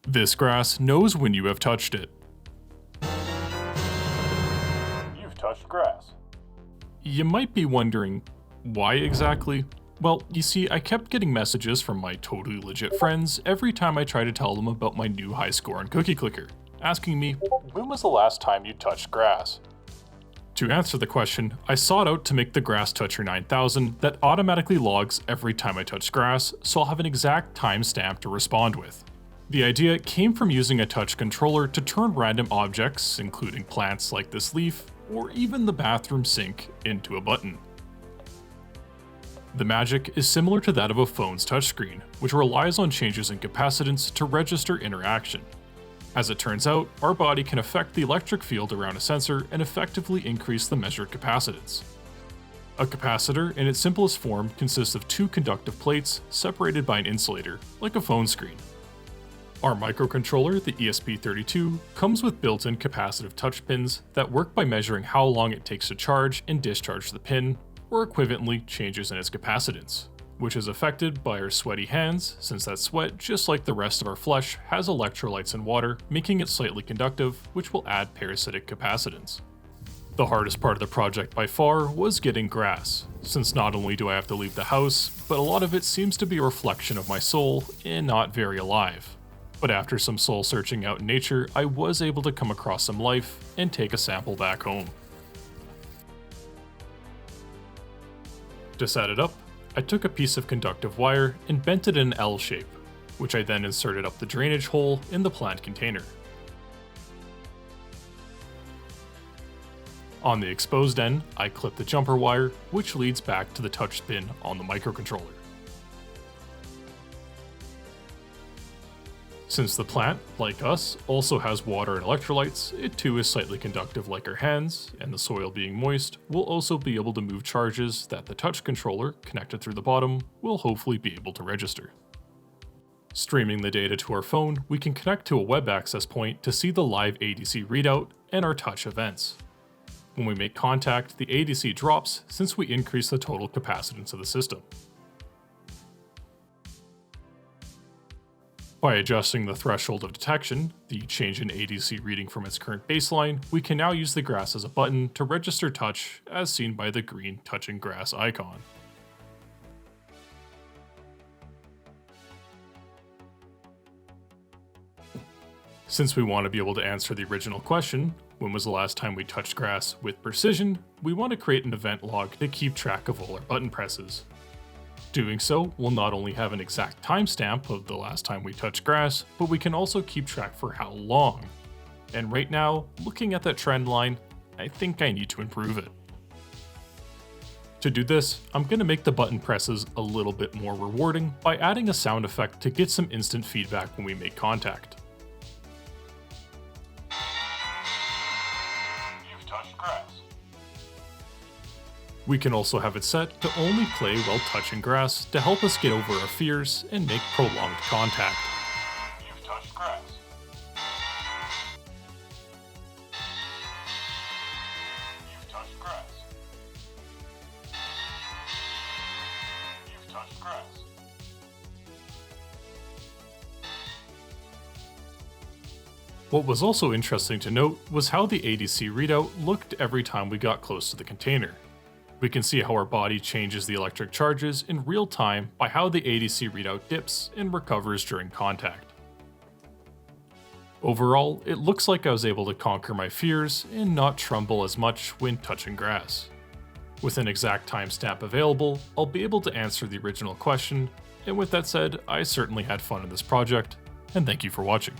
This grass knows when you have touched it. You've touched grass. You might be wondering, why exactly? Well, you see, I kept getting messages from my totally legit friends every time I tried to tell them about my new high score on Cookie Clicker, asking me, When was the last time you touched grass? to answer the question, I sought out to make the Grass Toucher 9000 that automatically logs every time I touch grass, so I'll have an exact timestamp to respond with. The idea came from using a touch controller to turn random objects, including plants like this leaf, or even the bathroom sink, into a button. The magic is similar to that of a phone's touchscreen, which relies on changes in capacitance to register interaction. As it turns out, our body can affect the electric field around a sensor and effectively increase the measured capacitance. A capacitor, in its simplest form, consists of two conductive plates separated by an insulator, like a phone screen. Our microcontroller, the ESP32, comes with built-in capacitive touch pins that work by measuring how long it takes to charge and discharge the pin, or equivalently changes in its capacitance, which is affected by our sweaty hands, since that sweat, just like the rest of our flesh, has electrolytes and water, making it slightly conductive, which will add parasitic capacitance. The hardest part of the project by far was getting grass, since not only do I have to leave the house, but a lot of it seems to be a reflection of my soul and not very alive. But after some soul searching out in nature, I was able to come across some life and take a sample back home. To set it up, I took a piece of conductive wire and bent it in an L shape, which I then inserted up the drainage hole in the plant container. On the exposed end, I clipped the jumper wire, which leads back to the touch pin on the microcontroller. Since the plant, like us, also has water and electrolytes, it too is slightly conductive like our hands, and the soil being moist will also be able to move charges that the touch controller, connected through the bottom, will hopefully be able to register. Streaming the data to our phone, we can connect to a web access point to see the live ADC readout and our touch events. When we make contact, the ADC drops since we increase the total capacitance of the system. By adjusting the threshold of detection, the change in ADC reading from its current baseline, we can now use the grass as a button to register touch as seen by the green touching grass icon. Since we want to be able to answer the original question, when was the last time we touched grass, with precision, we want to create an event log to keep track of all our button presses. Doing so will not only have an exact timestamp of the last time we touched grass, but we can also keep track for how long. And right now, looking at that trend line, I think I need to improve it. To do this, I'm going to make the button presses a little bit more rewarding by adding a sound effect to get some instant feedback when we make contact. You've touched grass. We can also have it set to only play while touching grass to help us get over our fears and make prolonged contact. You've touched grass. You've touched grass. You've touched grass. What was also interesting to note was how the ADC readout looked every time we got close to the container. We can see how our body changes the electric charges in real time by how the ADC readout dips and recovers during contact. Overall, it looks like I was able to conquer my fears and not tremble as much when touching grass. With an exact timestamp available, I'll be able to answer the original question, and with that said, I certainly had fun in this project, and thank you for watching.